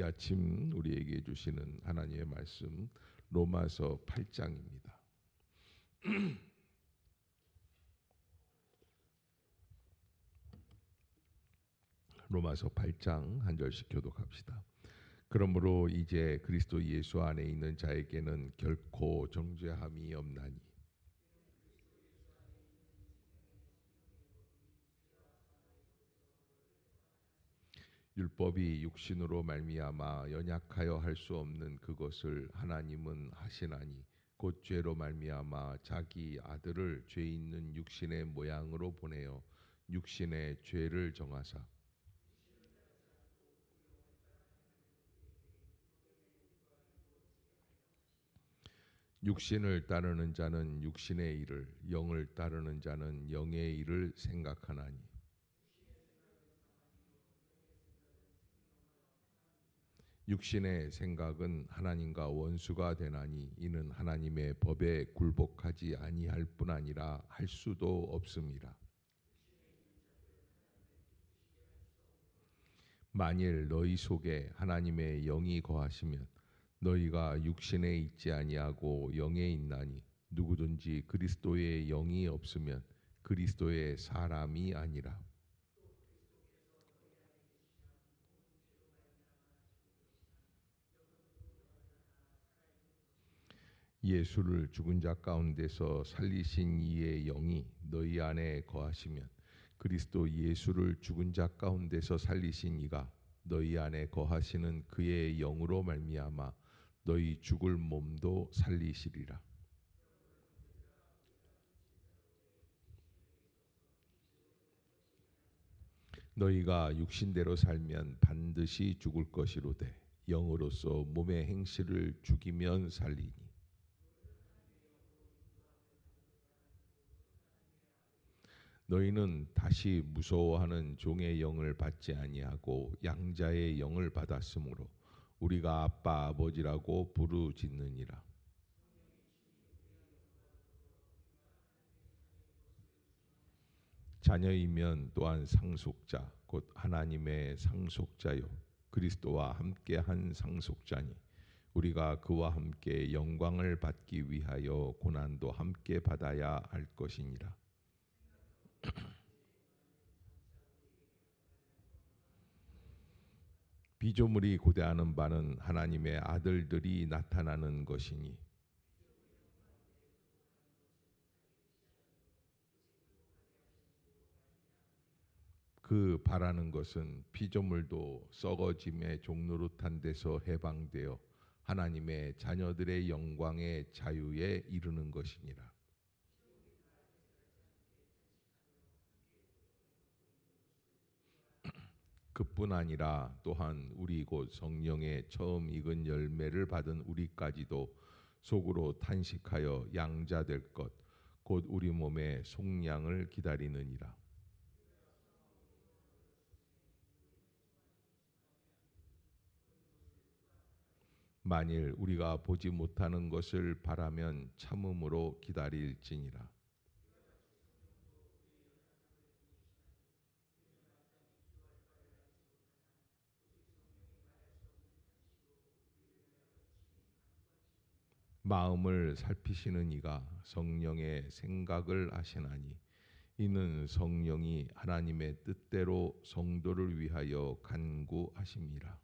이 아침 우리에게 주시는 하나님의 말씀 로마서 8장입니다. 로마서 8장 한 절씩 교독합시다. 그러므로 이제 그리스도 예수 안에 있는 자에게는 결코 정죄함이 없나니 율법이 육신으로 말미암아 연약하여 할 수 없는 그것을 하나님은 하시나니 곧 죄로 말미암아 자기 아들을 죄 있는 육신의 모양으로 보내어 육신의 죄를 정하사 육신을 따르는 자는 육신의 일을, 영을 따르는 자는 영의 일을 생각하나니 육신의 생각은 하나님과 원수가 되나니 이는 하나님의 법에 굴복하지 아니할 뿐 아니라 할 수도 없음이라. 만일 너희 속에 하나님의 영이 거하시면 너희가 육신에 있지 아니하고 영에 있나니 누구든지 그리스도의 영이 없으면 그리스도의 사람이 아니라. 예수를 죽은 자 가운데서 살리신 이의 영이 너희 안에 거하시면 그리스도 예수를 죽은 자 가운데서 살리신 이가 너희 안에 거하시는 그의 영으로 말미암아 너희 죽을 몸도 살리시리라. 너희가 육신대로 살면 반드시 죽을 것이로되 영으로서 몸의 행실을 죽이면 살리니 너희는 다시 무서워하는 종의 영을 받지 아니하고 양자의 영을 받았으므로 우리가 아빠 아버지라고 부르짖느니라. 자녀이면 또한 상속자 곧 하나님의 상속자요 그리스도와 함께한 상속자니 우리가 그와 함께 영광을 받기 위하여 고난도 함께 받아야 할 것이니라. 피조물이 고대하는 바는 하나님의 아들들이 나타나는 것이니 그 바라는 것은 피조물도 썩어짐의 종노릇한 데서 해방되어 하나님의 자녀들의 영광의 자유에 이르는 것이니라. 그뿐 아니라 또한 우리 곧 성령의 처음 익은 열매를 받은 우리까지도 속으로 탄식하여 양자될 것 곧 우리 몸의 속량을 기다리느니라. 만일 우리가 보지 못하는 것을 바라면 참음으로 기다릴지니라. 마음을 살피시는 이가 성령의 생각을 아시나니 이는 성령이 하나님의 뜻대로 성도를 위하여 간구하심이라.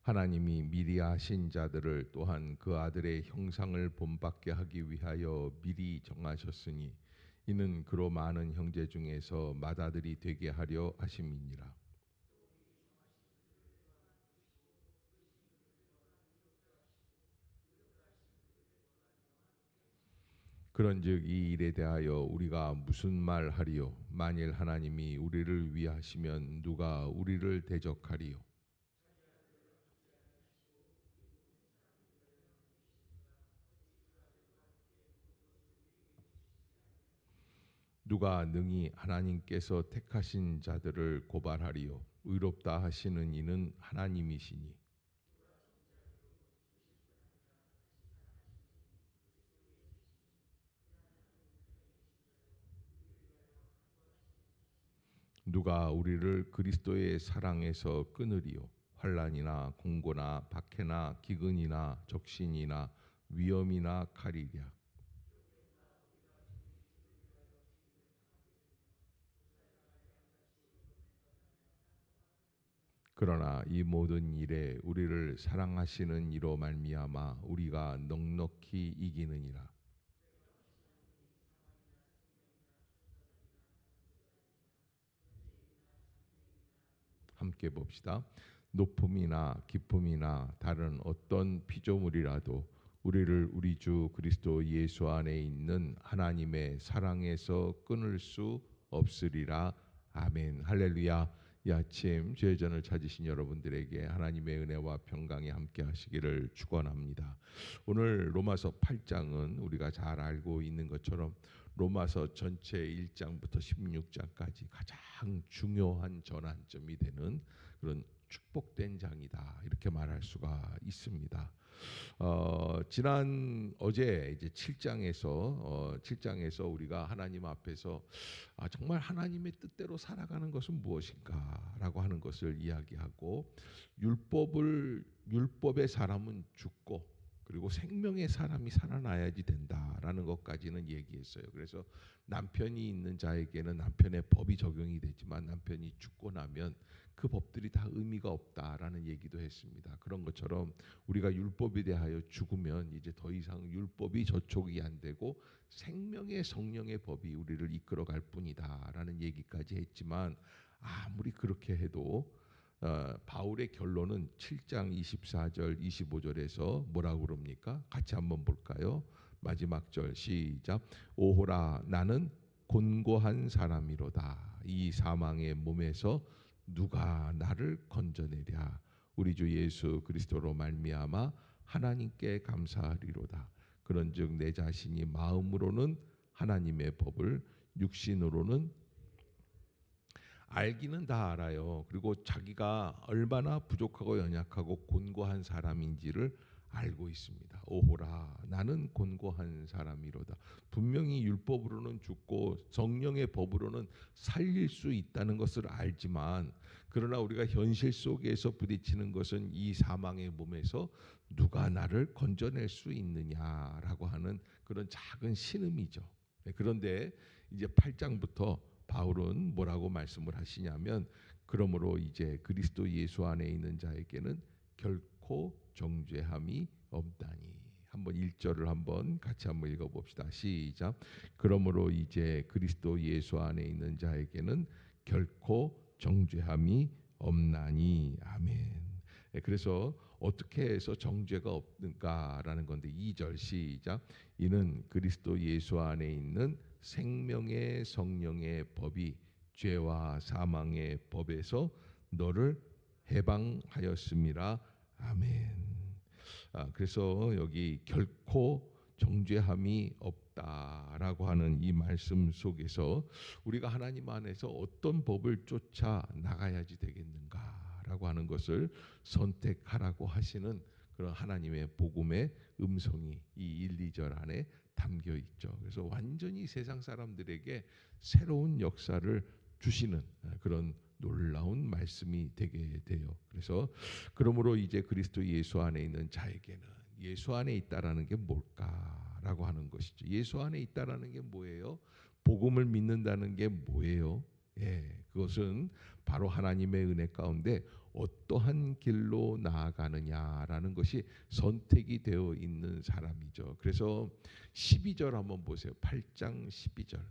하나님이 미리 아신 자들을 또한 그 아들의 형상을 본받게 하기 위하여 미리 정하셨으니 이는 그로 많은 형제 중에서 맏아들이 되게 하려 하심이니라. 그런즉 이 일에 대하여 우리가 무슨 말 하리요? 만일 하나님이 우리를 위하시면 누가 우리를 대적하리요? 누가 능히 하나님께서 택하신 자들을 고발하리요? 의롭다 하시는 이는 하나님이시니. 누가 우리를 그리스도의 사랑에서 끊으리요? 환난이나 공고나 박해나 기근이나 적신이나 위험이나 칼이랴. 그러나 이 모든 일에 우리를 사랑하시는 이로 말미암아 우리가 넉넉히 이기느니라. 함께 봅시다. 높음이나 기쁨이나 다른 어떤 피조물이라도 우리를 우리 주 그리스도 예수 안에 있는 하나님의 사랑에서 끊을 수 없으리라. 아멘. 할렐루야. 이 아침 죄전을 찾으신 여러분들에게 하나님의 은혜와 평강이 함께 하시기를 축원합니다. 오늘 로마서 8장은 우리가 잘 알고 있는 것처럼 로마서 전체 1장부터 16장까지 가장 중요한 전환점이 되는 그런 축복된 장이다, 이렇게 말할 수가 있습니다. 지난 어제 이제 7장에서 우리가 하나님 앞에서 정말 하나님의 뜻대로 살아가는 것은 무엇인가라고 하는 것을 이야기하고, 율법의 사람은 죽고 그리고 생명의 사람이 살아나야지 된다라는 것까지는 얘기했어요. 그래서 남편이 있는 자에게는 남편의 법이 적용이 되지만 남편이 죽고 나면 그 법들이 다 의미가 없다라는 얘기도 했습니다. 그런 것처럼 우리가 율법에 대하여 죽으면 이제 더 이상 율법이 저촉이 안 되고 생명의 성령의 법이 우리를 이끌어갈 뿐이다라는 얘기까지 했지만, 아무리 그렇게 해도 바울의 결론은 7장 24절 25절에서 뭐라고 그럽니까? 같이 한번 볼까요? 마지막 절 시작. 오호라 나는 곤고한 사람이로다. 이 사망의 몸에서 누가 나를 건져내랴. 우리 주 예수 그리스도로 말미암아 하나님께 감사하리로다. 그런즉 내 자신이 마음으로는 하나님의 법을, 육신으로는 알기는 다 알아요. 그리고 자기가 얼마나 부족하고 연약하고 곤고한 사람인지를 알고 있습니다. 오호라 나는 곤고한 사람이로다. 분명히 율법으로는 죽고 성령의 법으로는 살릴 수 있다는 것을 알지만, 그러나 우리가 현실 속에서 부딪히는 것은 이 사망의 몸에서 누가 나를 건져낼 수 있느냐라고 하는 그런 작은 신음이죠. 그런데 이제 8장부터 바울은 뭐라고 말씀을 하시냐면, 그러므로 이제 그리스도 예수 안에 있는 자에게는 결코 정죄함이 없다니. 한번 1절을 한번 같이 한번 읽어봅시다. 시작. 그러므로 이제 그리스도 예수 안에 있는 자에게는 결코 정죄함이 없나니. 아멘. 그래서 어떻게 해서 정죄가 없는가라는 건데 2절 시작. 이는 그리스도 예수 안에 있는 생명의 성령의 법이 죄와 사망의 법에서 너를 해방하였음이라. 아멘. 그래서 여기 결코 정죄함이 없다라고 하는 이 말씀 속에서 우리가 하나님 안에서 어떤 법을 쫓아 나가야지 되겠는가라고 하는 것을 선택하라고 하시는 그런 하나님의 복음의 음성이 이 1, 2절 안에 담겨 있죠. 그래서 완전히 세상 사람들에게 새로운 역사를 주시는 그런 놀라운 말씀이 되게 돼요. 그래서 그러므로 이제 그리스도 예수 안에 있는 자에게는, 예수 안에 있다라는 게 뭘까라고 하는 것이죠. 예수 안에 있다라는 게 뭐예요? 복음을 믿는다는 게 뭐예요? 그것은 바로 하나님의 은혜 가운데 어떠한 길로 나아가느냐라는 것이 선택이 되어 있는 사람이죠. 그래서 12절 한번 보세요. 8장 12절.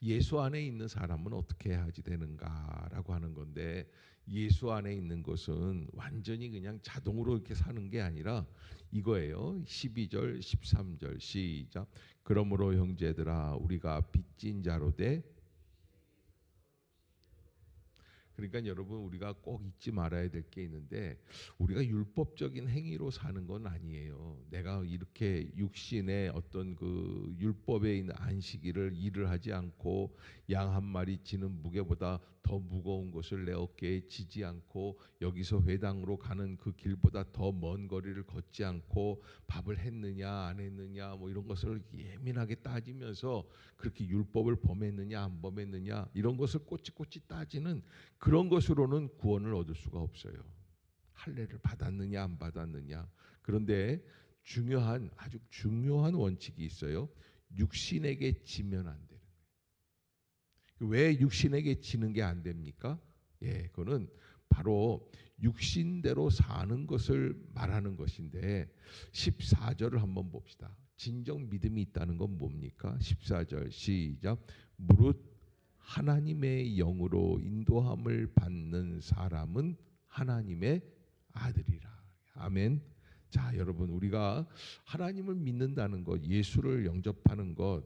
예수 안에 있는 사람은 어떻게 해야지 되는가라고 하는 건데, 예수 안에 있는 것은 완전히 그냥 자동으로 이렇게 사는 게 아니라 이거예요. 12절 13절 시작. 그러므로 형제들아 우리가 빚진 자로 돼, 그러니까 여러분 우리가 꼭 잊지 말아야 될 게 있는데 우리가 율법적인 행위로 사는 건 아니에요. 내가 이렇게 육신의 어떤 그 율법에 있는 안식일을 일을 하지 않고 양 한 마리 지는 무게보다 더 무거운 것을 내 어깨에 지지 않고 여기서 회당으로 가는 그 길보다 더 먼 거리를 걷지 않고 밥을 했느냐 안 했느냐 뭐 이런 것을 예민하게 따지면서 그렇게 율법을 범했느냐 안 범했느냐 이런 것을 꼬치꼬치 따지는 그런 것으로는 구원을 얻을 수가 없어요. 할례를 받았느냐 안 받았느냐. 그런데 아주 중요한 원칙이 있어요. 육신에게 지면 안 되는 거예요. 왜 육신에게 지는 게 안 됩니까? 그거는 바로 육신대로 사는 것을 말하는 것인데 14절을 한번 봅시다. 진정 믿음이 있다는 건 뭡니까? 14절 시작. 무릇 하나님의 영으로 인도함을 받는 사람은 하나님의 아들이라. 아멘. 자, 여러분 우리가 하나님을 믿는다는 것, 예수를 영접하는 것,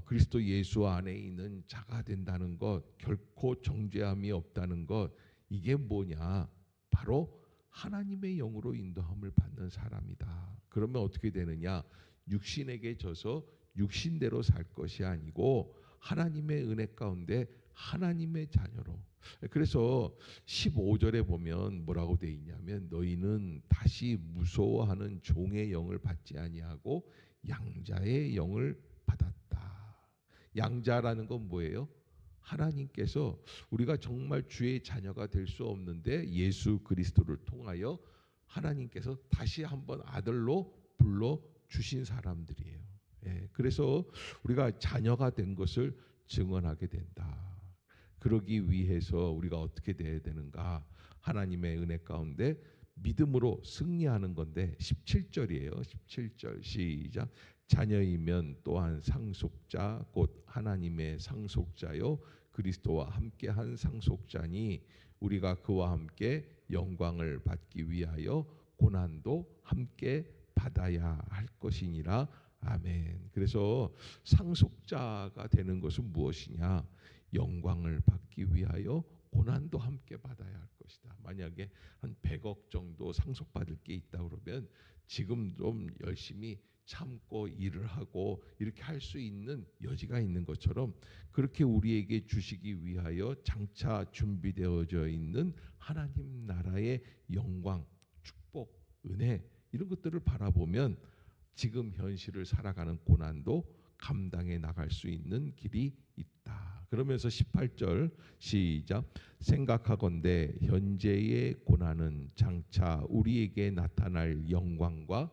그리스도 예수 안에 있는 자가 된다는 것, 결코 정죄함이 없다는 것, 이게 뭐냐? 바로 하나님의 영으로 인도함을 받는 사람이다. 그러면 어떻게 되느냐? 육신에게 져서 육신대로 살 것이 아니고 하나님의 은혜 가운데 하나님의 자녀로. 그래서 15절에 보면 뭐라고 돼 있냐면 너희는 다시 무서워하는 종의 영을 받지 아니하고 양자의 영을 받았다. 양자라는 건 뭐예요? 하나님께서 우리가 정말 주의 자녀가 될 수 없는데 예수 그리스도를 통하여 하나님께서 다시 한번 아들로 불러 주신 사람들이에요. 그래서 우리가 자녀가 된 것을 증언하게 된다. 그러기 위해서 우리가 어떻게 돼야 되는가? 하나님의 은혜 가운데 믿음으로 승리하는 건데 17절이에요. 17절 시작. 자녀이면 또한 상속자 곧 하나님의 상속자요 그리스도와 함께한 상속자니 우리가 그와 함께 영광을 받기 위하여 고난도 함께 받아야 할 것이니라. 아멘. 그래서 상속자가 되는 것은 무엇이냐? 영광을 받기 위하여 고난도 함께 받아야 할 것이다. 만약에 한 100억 정도 상속받을 게 있다 그러면 지금 좀 열심히 참고 일을 하고 이렇게 할 수 있는 여지가 있는 것처럼 그렇게 우리에게 주시기 위하여 장차 준비되어져 있는 하나님 나라의 영광, 축복, 은혜 이런 것들을 바라보면 지금 현실을 살아가는 고난도 감당해 나갈 수 있는 길이 있다. 그러면서 18절 시작. 생각하건대 현재의 고난은 장차 우리에게 나타날 영광과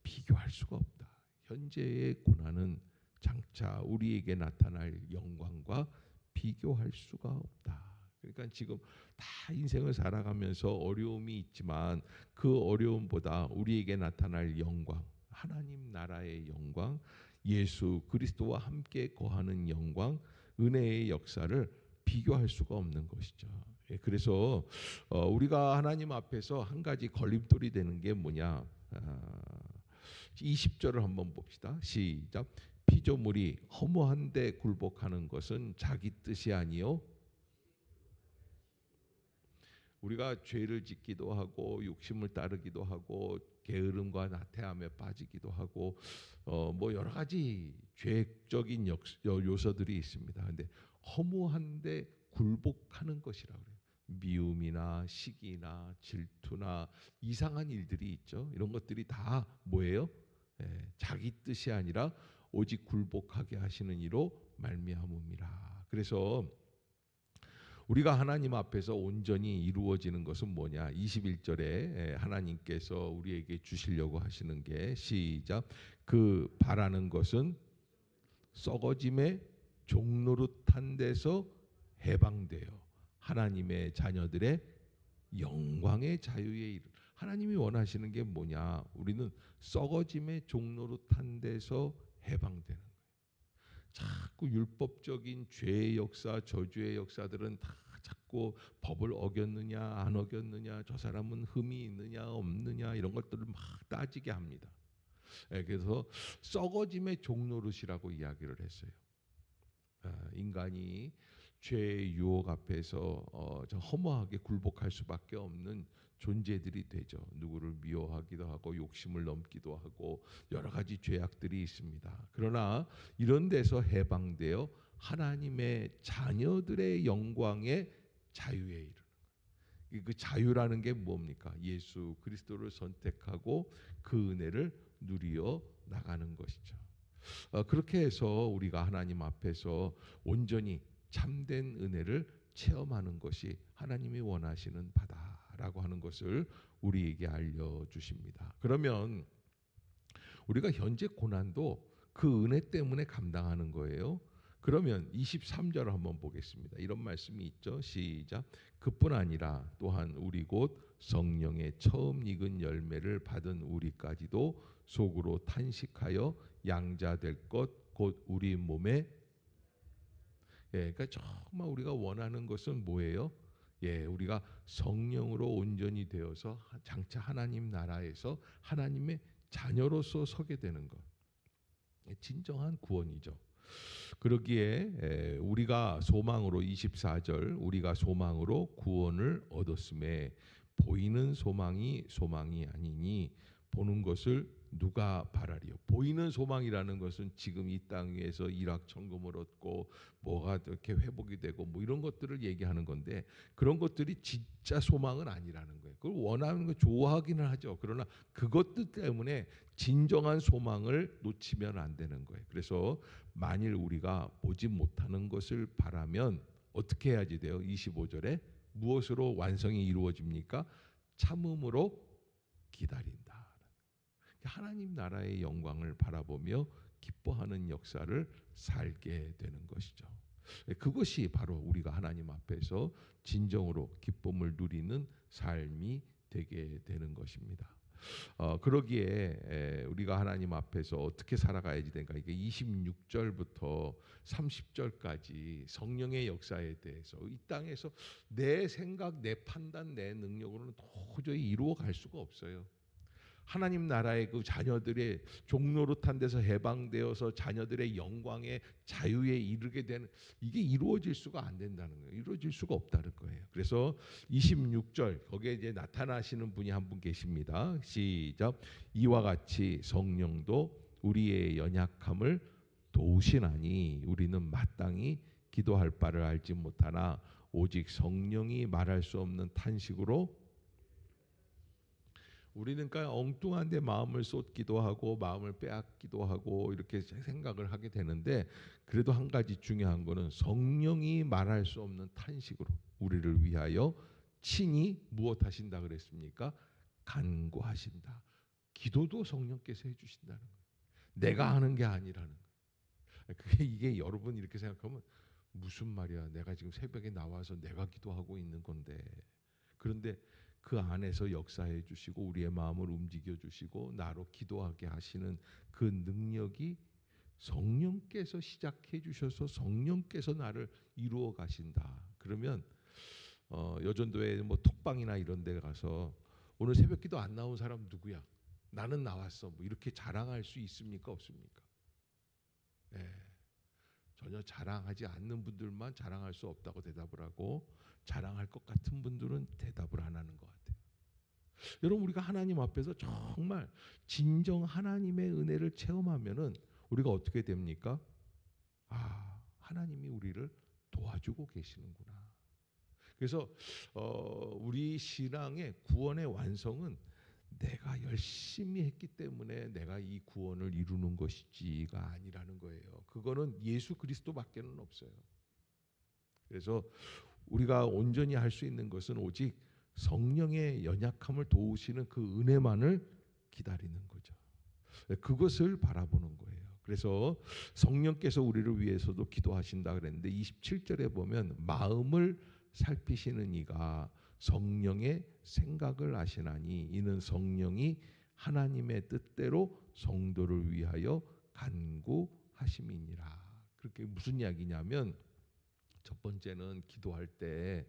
비교할 수가 없다. 현재의 고난은 장차 우리에게 나타날 영광과 비교할 수가 없다. 그러니까 지금 다 인생을 살아가면서 어려움이 있지만 그 어려움보다 우리에게 나타날 영광, 하나님 나라의 영광, 예수 그리스도와 함께 거하는 영광, 은혜의 역사를 비교할 수가 없는 것이죠. 그래서 우리가 하나님 앞에서 한 가지 걸림돌이 되는 게 뭐냐? 20절을 한번 봅시다. 시작. 피조물이 허무한데 굴복하는 것은 자기 뜻이 아니요. 우리가 죄를 짓기도 하고 욕심을 따르기도 하고 게으름과 나태함에 빠지기도 하고 뭐 여러 가지 죄적인 요소들이 있습니다. 근데 허무한데 굴복하는 것이라 그래요. 미움이나 시기나 질투나 이상한 일들이 있죠. 이런 것들이 다 뭐예요? 자기 뜻이 아니라 오직 굴복하게 하시는 이로 말미암음이라. 그래서 우리가 하나님 앞에서 온전히 이루어지는 것은 뭐냐? 21절에 하나님께서 우리에게 주시려고 하시는 게 시작. 그 바라는 것은 썩어짐의 종노릇한 데서 해방되어 하나님의 자녀들의 영광의 자유에 이르. 하나님이 원하시는 게 뭐냐? 우리는 썩어짐의 종노릇한 데서 해방되는 거예요. 자꾸 율법적인 죄의 역사, 저주의 역사들은 다 자꾸 법을 어겼느냐 안 어겼느냐, 저 사람은 흠이 있느냐 없느냐 이런 것들을 막 따지게 합니다. 그래서 썩어짐의 종노릇이라고 이야기를 했어요. 인간이 죄의 유혹 앞에서 허무하게 굴복할 수밖에 없는 존재들이 되죠. 누구를 미워하기도 하고 욕심을 넘기도 하고 여러 가지 죄악들이 있습니다. 그러나 이런 데서 해방되어 하나님의 자녀들의 영광의 자유에 이르는 그 자유라는 게 뭡니까? 예수 그리스도를 선택하고 그 은혜를 누리어 나가는 것이죠. 그렇게 해서 우리가 하나님 앞에서 온전히 참된 은혜를 체험하는 것이 하나님이 원하시는 바다라고 하는 것을 우리에게 알려주십니다. 그러면 우리가 현재 고난도 그 은혜 때문에 감당하는 거예요. 그러면 23절을 한번 보겠습니다. 이런 말씀이 있죠. 시작. 그뿐 아니라 또한 우리 곧 성령의 처음 익은 열매를 받은 우리까지도 속으로 탄식하여 양자 될 것 곧 우리 몸에 그러니까 정말 우리가 원하는 것은 뭐예요? 우리가 성령으로 온전히 되어서 장차 하나님 나라에서 하나님의 자녀로서 서게 되는 것. 진정한 구원이죠. 그러기에 우리가 소망으로 24절 우리가 소망으로 구원을 얻었음에 보이는 소망이 소망이 아니니 보는 것을 누가 바라리요. 보이는 소망이라는 것은 지금 이 땅 위에서 일확천금을 얻고 뭐가 이렇게 회복이 되고 뭐 이런 것들을 얘기하는 건데 그런 것들이 진짜 소망은 아니라는 거예요. 그걸 원하는 거 좋아하기는 하죠. 그러나 그것들 때문에 진정한 소망을 놓치면 안 되는 거예요. 그래서 만일 우리가 보지 못하는 것을 바라면 어떻게 해야지 돼요? 25절에 무엇으로 완성이 이루어집니까? 참음으로 기다린다. 하나님 나라의 영광을 바라보며 기뻐하는 역사를 살게 되는 것이죠. 그것이 바로 우리가 하나님 앞에서 진정으로 기쁨을 누리는 삶이 되게 되는 것입니다. 그러기에 우리가 하나님 앞에서 어떻게 살아가야지 되는가? 이게 26절부터 30절까지 성령의 역사에 대해서 이 땅에서 내 생각, 내 판단, 내 능력으로는 도저히 이루어 갈 수가 없어요. 하나님 나라의 그 자녀들의 종노릇한 데서 해방되어서 자녀들의 영광의 자유에 이르게 되는 이게 이루어질 수가 안 된다는 거예요. 이루어질 수가 없다는 거예요. 그래서 26절 거기에 이제 나타나시는 분이 한 분 계십니다. 시작. 이와 같이 성령도 우리의 연약함을 도우시나니 우리는 마땅히 기도할 바를 알지 못하나 오직 성령이 말할 수 없는 탄식으로 우리는 그러니까 엉뚱한 데 마음을 쏟기도 하고 마음을 빼앗기도 하고 이렇게 생각을 하게 되는데 그래도 한 가지 중요한 거는 성령이 말할 수 없는 탄식으로 우리를 위하여 친히 무엇 하신다 그랬습니까? 간구하신다. 기도도 성령께서 해주신다는 거예요. 내가 하는 게 아니라는 거예요. 이게 여러분 이렇게 생각하면 무슨 말이야? 내가 지금 새벽에 나와서 내가 기도하고 있는 건데 그런데 그 안에서 역사해 주시고 우리의 마음을 움직여 주시고 나로 기도하게 하시는 그 능력이 성령께서 시작해 주셔서 성령께서 나를 이루어 가신다. 그러면 여전도에 뭐 톡방이나 이런 데 가서 오늘 새벽기도 안 나온 사람 누구야? 나는 나왔어. 뭐 이렇게 자랑할 수 있습니까? 없습니까? 전혀 자랑하지 않는 분들만 자랑할 수 없다고 대답을 하고 자랑할 것 같은 분들은 대답을 안 하는 것 같아요. 여러분 우리가 하나님 앞에서 정말 진정 하나님의 은혜를 체험하면은 우리가 어떻게 됩니까? 하나님이 우리를 도와주고 계시는구나. 그래서 우리 신앙의 구원의 완성은 내가 열심히 했기 때문에 내가 이 구원을 이루는 것이지가 아니라는 거예요. 그거는 예수 그리스도밖에는 없어요. 그래서 우리가 온전히 할 수 있는 것은 오직 성령의 연약함을 도우시는 그 은혜만을 기다리는 거죠. 그것을 바라보는 거예요. 그래서 성령께서 우리를 위해서도 기도하신다 그랬는데 27절에 보면 마음을 살피시는 이가 성령의 생각을 아시나니 이는 성령이 하나님의 뜻대로 성도를 위하여 간구하심이니라. 그렇게 무슨 이야기냐면 첫 번째는 기도할 때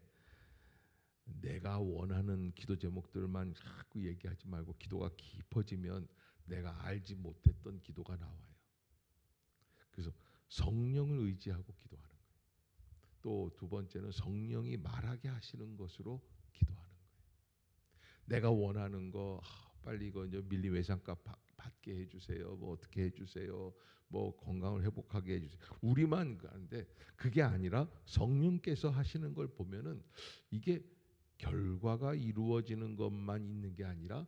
내가 원하는 기도 제목들만 자꾸 얘기하지 말고 기도가 깊어지면 내가 알지 못했던 기도가 나와요. 그래서 성령을 의지하고 기도하는 거예요. 또 두 번째는 성령이 말하게 하시는 것으로 기도하는 거예요. 내가 원하는 거 빨리 이거 이제 밀린 외상값 받게 해주세요. 뭐 어떻게 해주세요. 뭐 건강을 회복하게 해주세요. 우리만 하는데 그게 아니라 성령께서 하시는 걸 보면은 이게 결과가 이루어지는 것만 있는 게 아니라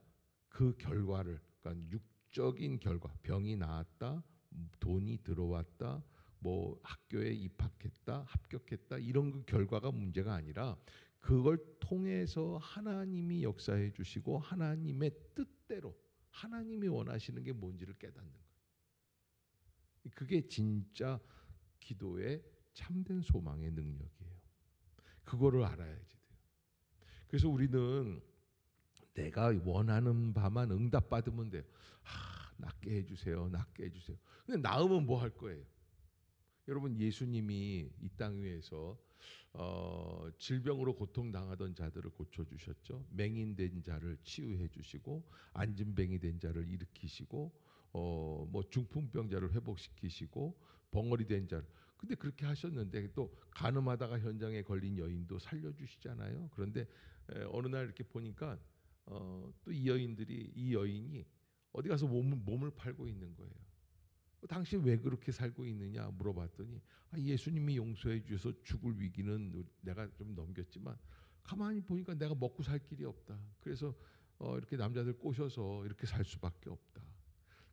그 결과를, 그러니까 육적인 결과, 병이 나았다, 돈이 들어왔다, 뭐 학교에 입학했다, 합격했다, 이런 그 결과가 문제가 아니라 그걸 통해서 하나님이 역사해 주시고 하나님의 뜻대로 하나님이 원하시는 게 뭔지를 깨닫는 거예요. 그게 진짜 기도의 참된 소망의 능력이에요. 그거를 알아야지 돼요. 그래서 우리는 내가 원하는 바만 응답받으면 돼요. 낫게 해주세요. 낫게 해주세요. 근데 나으면 뭐 할 거예요? 여러분, 예수님이 이 땅 위에서 질병으로 고통당하던 자들을 고쳐주셨죠. 맹인된 자를 치유해 주시고 안진뱅이 된 자를 일으키시고 뭐 중풍병자를 회복시키시고 벙어리 된 자를, 근데 그렇게 하셨는데 또 간음하다가 현장에 걸린 여인도 살려주시잖아요. 그런데 어느 날 이렇게 보니까 또 이 여인이 어디 가서 몸을 팔고 있는 거예요. 당신 왜 그렇게 살고 있느냐 물어봤더니 예수님이 용서해 주셔서 죽을 위기는 내가 좀 넘겼지만 가만히 보니까 내가 먹고 살 길이 없다. 그래서 이렇게 남자들 꼬셔서 이렇게 살 수밖에 없다.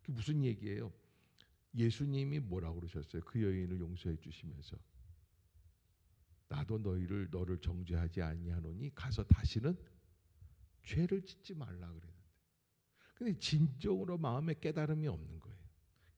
그게 무슨 얘기예요? 예수님이 뭐라고 그러셨어요? 그 여인을 용서해 주시면서 나도 너를 정죄하지 아니하노니 가서 다시는 죄를 짓지 말라 그랬는데, 근데 진정으로 마음에 깨달음이 없는 거예요.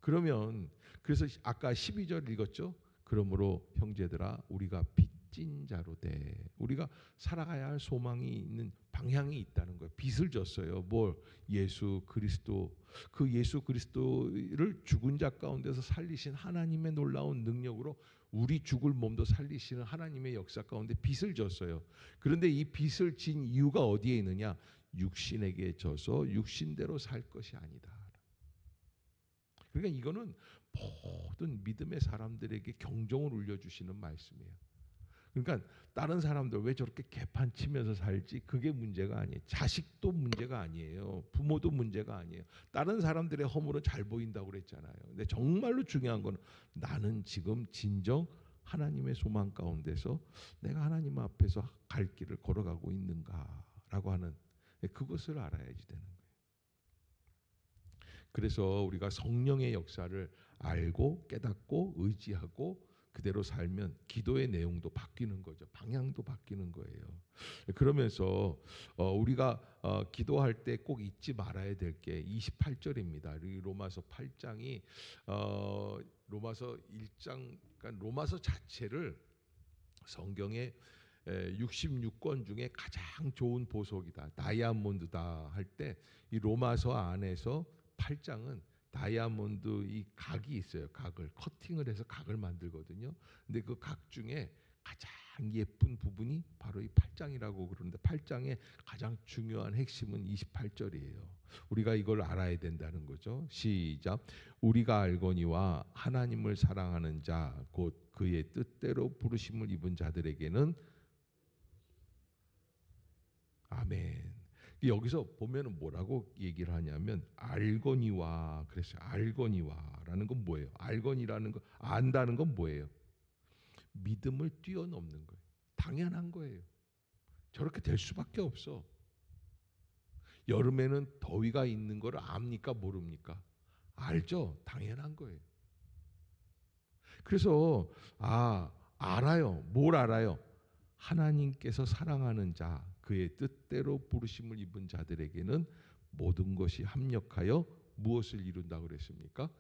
그러면 그래서 아까 12절 읽었죠? 그러므로 형제들아 우리가 빚진 자로 돼. 우리가 살아가야 할 소망이 있는 방향이 있다는 거예요. 빚을 졌어요. 뭘? 예수 그리스도. 그 예수 그리스도를 죽은 자 가운데서 살리신 하나님의 놀라운 능력으로 우리 죽을 몸도 살리시는 하나님의 역사 가운데 빚을 졌어요. 그런데 이 빚을 진 이유가 어디에 있느냐? 육신에게 져서 육신대로 살 것이 아니다. 그러니까 이거는 모든 믿음의 사람들에게 경종을 울려주시는 말씀이에요. 그러니까 다른 사람들 왜 저렇게 개판 치면서 살지? 그게 문제가 아니에요. 자식도 문제가 아니에요. 부모도 문제가 아니에요. 다른 사람들의 허물은 잘 보인다고 그랬잖아요. 근데 정말로 중요한 건 나는 지금 진정 하나님의 소망 가운데서 내가 하나님 앞에서 갈 길을 걸어가고 있는가라고 하는 그것을 알아야지 되는 거예요. 그래서 우리가 성령의 역사를 알고 깨닫고 의지하고 그대로 살면 기도의 내용도 바뀌는 거죠. 방향도 바뀌는 거예요. 그러면서 우리가 기도할 때 꼭 잊지 말아야 될 게 28절입니다. 로마서 8장이 로마서 1장, 그러니까 로마서 자체를 성경의 66권 중에 가장 좋은 보석이다, 다이아몬드다 할 때 이 로마서 안에서 8장은 다이아몬드 이 각이 있어요. 각을 커팅을 해서 각을 만들거든요. 근데 그 각 중에 가장 예쁜 부분이 바로 이 8장이라고 그러는데 8장의 가장 중요한 핵심은 28절이에요. 우리가 이걸 알아야 된다는 거죠. 시작. 우리가 알거니와 하나님을 사랑하는 자 곧 그의 뜻대로 부르심을 입은 자들에게는 아멘. 여기서 보면은 뭐라고 얘기를 하냐면 알거니와 그랬어요. 알거니와라는 건 뭐예요? 알거니라는 거, 안다는 건 뭐예요? 믿음을 뛰어넘는 거예요. 당연한 거예요. 저렇게 될 수밖에 없어. 여름에는 더위가 있는 걸 압니까 모릅니까? 알죠. 당연한 거예요. 그래서 알아요. 뭘 알아요? 하나님께서 사랑하는 자, 그의 뜻대로 부르심을 입은 자들에게는 모든 것이 합력하여 무엇을 이룬다고 그랬습니까?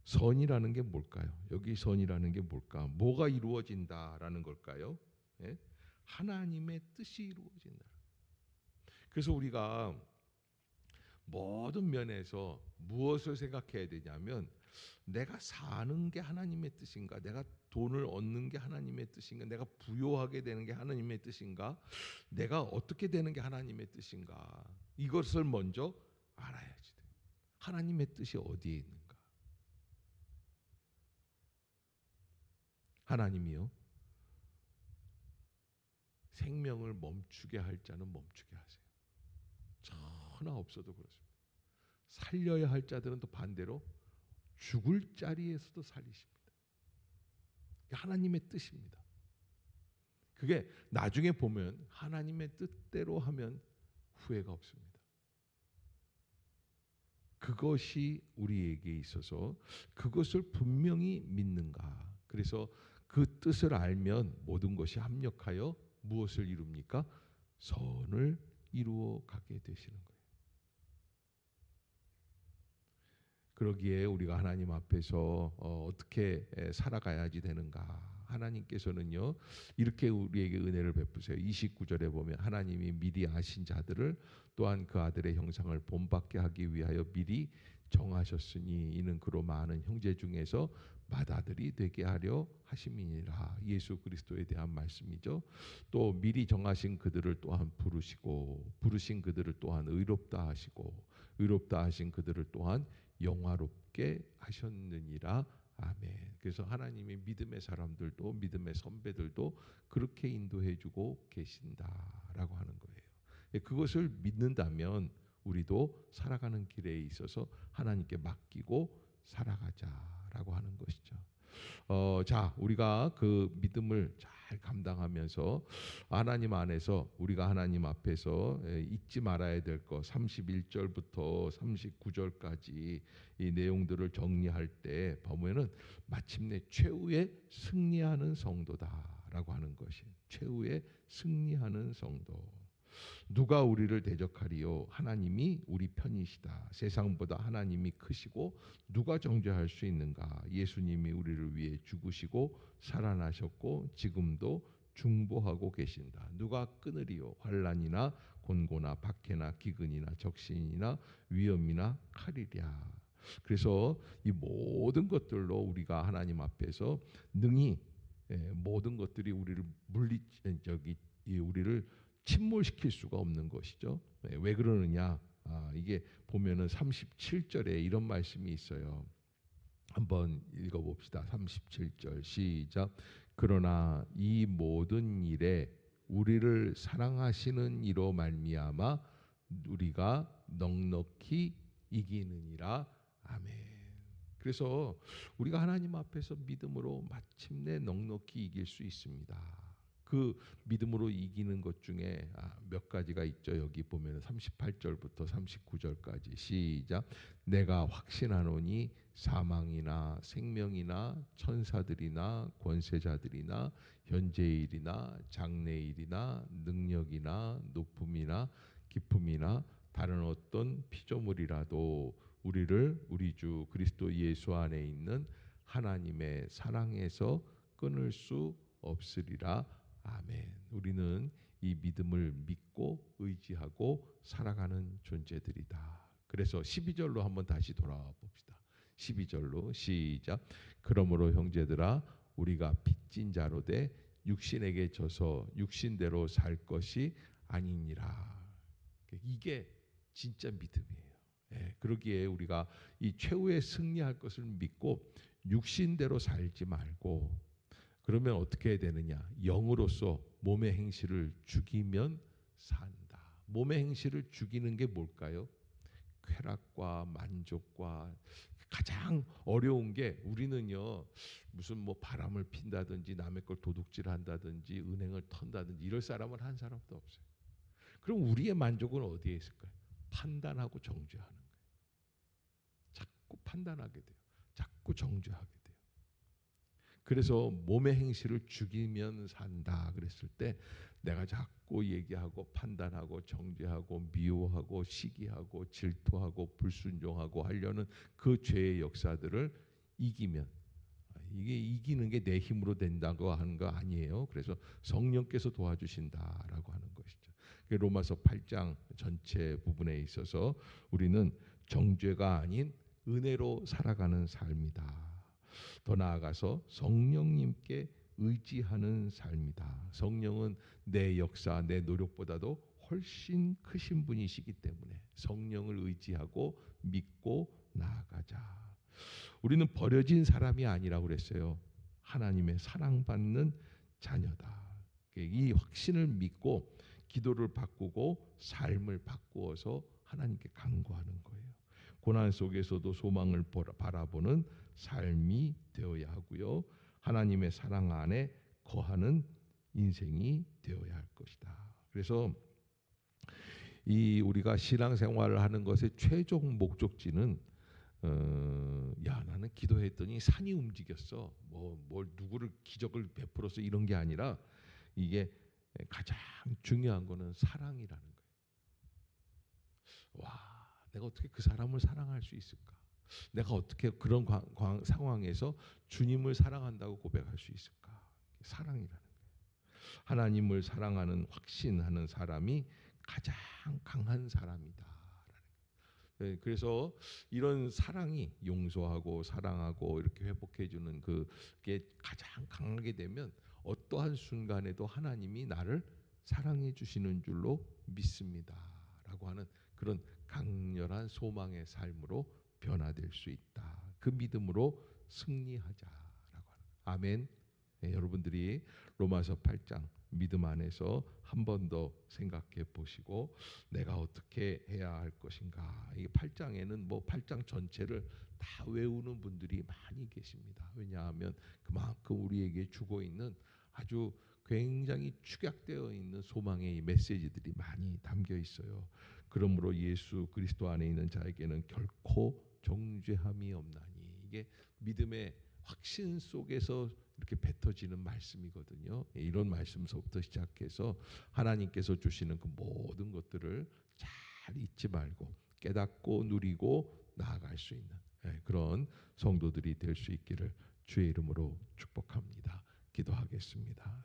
선이라는 게 뭘까요? 여기 선이라는 게 뭘까? 뭐가 이루어진다라는 걸까요? 예? 하나님의 뜻이 이루어진다. 그래서 우리가 모든 면에서 무엇을 생각해야 되냐면 내가 사는 게 하나님의 뜻인가? 내가 돈을 얻는 게 하나님의 뜻인가? 내가 부요하게 되는 게 하나님의 뜻인가? 내가 어떻게 되는 게 하나님의 뜻인가? 이것을 먼저 알아야지 돼요. 하나님의 뜻이 어디에 있는가? 하나님이요. 생명을 멈추게 할 자는 멈추게 하세요. 천하 없어도 그렇습니다. 살려야 할 자들은 또 반대로 죽을 자리에서도 살리십니다. 하나님의 뜻입니다. 그게 나중에 보면 하나님의 뜻대로 하면 후회가 없습니다. 그것이 우리에게 있어서 그것을 분명히 믿는가. 그래서 그 뜻을 알면 모든 것이 합력하여 무엇을 이룹니까? 선을 이루어 가게 되시는 거예요. 그러기에 우리가 하나님 앞에서 어떻게 살아가야지 되는가? 하나님께서는요 이렇게 우리에게 은혜를 베푸세요. 29절에 보면 하나님이 미리 아신 자들을 또한 그 아들의 형상을 본받게 하기 위하여 미리 정하셨으니 이는 그로 많은 형제 중에서 맏아들이 되게 하려 하심이니라. 예수 그리스도에 대한 말씀이죠. 또 미리 정하신 그들을 또한 부르시고 부르신 그들을 또한 의롭다 하시고 의롭다 하신 그들을 또한 영화롭게 하셨느니라. 아멘. 그래서 하나님이 믿음의 사람들도 믿음의 선배들도 그렇게 인도해주고 계신다라고 하는 거예요. 그것을 믿는다면 우리도 살아가는 길에 있어서 하나님께 맡기고 살아가자라고 하는 것이죠. 자, 우리가 그 믿음을 잘 감당하면서 하나님 안에서 우리가 하나님 앞에서 잊지 말아야 될 것 31절부터 39절까지 이 내용들을 정리할 때 보면은 마침내 최후의 승리하는 성도다라고 하는 것이 최후의 승리하는 성도. 누가 우리를 대적하리요? 하나님이 우리 편이시다. 세상보다 하나님이 크시고 누가 정죄할 수 있는가? 예수님이 우리를 위해 죽으시고 살아나셨고 지금도 중보하고 계신다. 누가 끊으리요? 환난이나 곤고나 박해나 기근이나 적신이나 위험이나 칼이랴. 그래서 이 모든 것들로 우리가 하나님 앞에서 능히 모든 것들이 우리를 우리를 침몰시킬 수가 없는 것이죠. 왜 그러느냐? 이게 보면은 37절에 이런 말씀이 있어요. 한번 읽어봅시다. 37절 시작. 그러나 이 모든 일에 우리를 사랑하시는 이로 말미암아 우리가 넉넉히 이기느니라. 아멘. 그래서 우리가 하나님 앞에서 믿음으로 마침내 넉넉히 이길 수 있습니다. 그 믿음으로 이기는 것 중에 몇 가지가 있죠. 여기 보면 38절부터 39절까지 시작. 내가 확신하노니 사망이나 생명이나 천사들이나 권세자들이나 현재일이나 장래일이나 능력이나 높음이나 기쁨이나 다른 어떤 피조물이라도 우리를 우리 주 그리스도 예수 안에 있는 하나님의 사랑에서 끊을 수 없으리라. 아멘. 우리는 이 믿음을 믿고 의지하고 살아가는 존재들이다. 그래서 12절로 한번 다시 돌아와 봅시다. 12절로 시작. 그러므로 형제들아 우리가 빚진 자로 돼 육신에게 져서 육신대로 살 것이 아니니라. 이게 진짜 믿음이에요. 그러기에 우리가 이 최후의 승리할 것을 믿고 육신대로 살지 말고 그러면 어떻게 해야 되느냐? 영으로서 몸의 행실을 죽이면 산다. 몸의 행실을 죽이는 게 뭘까요? 쾌락과 만족과 가장 어려운 게 우리는요 무슨 뭐 바람을 핀다든지 남의 걸 도둑질한다든지 은행을 턴다든지 이럴 사람은 한 사람도 없어요. 그럼 우리의 만족은 어디에 있을까요? 판단하고 정죄하는 거예요. 자꾸 판단하게 돼요. 자꾸 정죄하게 돼요. 그래서 몸의 행실을 죽이면 산다 그랬을 때 내가 자꾸 얘기하고 판단하고 정죄하고 미워하고 시기하고 질투하고 불순종하고 하려는 그 죄의 역사들을 이기면 이게 이기는 게 내 힘으로 된다고 하는 거 아니에요. 그래서 성령께서 도와주신다라고 하는 것이죠. 로마서 8장 전체 부분에 있어서 우리는 정죄가 아닌 은혜로 살아가는 삶이다. 더 나아가서 성령님께 의지하는 삶이다. 성령은 내 역사, 내 노력보다도 훨씬 크신 분이시기 때문에 성령을 의지하고 믿고 나아가자. 우리는 버려진 사람이 아니라고 그랬어요. 하나님의 사랑받는 자녀다. 이 확신을 믿고 기도를 바꾸고 삶을 바꾸어서 하나님께 간구하는 거예요. 고난 속에서도 소망을 바라보는 삶이 되어야 하고요. 하나님의 사랑 안에 거하는 인생이 되어야 할 것이다. 그래서 이 우리가 신앙생활을 하는 것의 최종 목적지는 야 나는 기도했더니 산이 움직였어. 뭘 누구를 기적을 베풀어서 이런 게 아니라 이게 가장 중요한 거는 사랑이라는 거예요. 와, 내가 어떻게 그 사람을 사랑할 수 있을까? 내가 어떻게 그런 상황에서 주님을 사랑한다고 고백할 수 있을까? 사랑이라는 거예요. 하나님을 사랑하는 확신하는 사람이 가장 강한 사람이다. 그래서 이런 사랑이 용서하고 사랑하고 이렇게 회복해주는 그게 가장 강하게 되면 어떠한 순간에도 하나님이 나를 사랑해 주시는 줄로 믿습니다라고 하는 그런 강렬한 소망의 삶으로 변화될 수 있다. 그 믿음으로 승리하자라고 하는. 아멘. 네, 여러분들이 로마서 8장 믿음 안에서 한 번 더 생각해 보시고 내가 어떻게 해야 할 것인가. 이 8장에는 뭐 8장 전체를 다 외우는 분들이 많이 계십니다. 왜냐하면 그만큼 우리에게 주고 있는 아주 굉장히 축약되어 있는 소망의 메시지들이 많이 담겨 있어요. 그러므로 예수 그리스도 안에 있는 자에게는 결코 정죄함이 없나니. 이게 믿음의 확신 속에서 이렇게 뱉어지는 말씀이거든요. 이런 말씀서부터 시작해서 하나님께서 주시는 그 모든 것들을 잘 잊지 말고 깨닫고 누리고 나아갈 수 있는 그런 성도들이 될 수 있기를 주의 이름으로 축복합니다. 기도하겠습니다.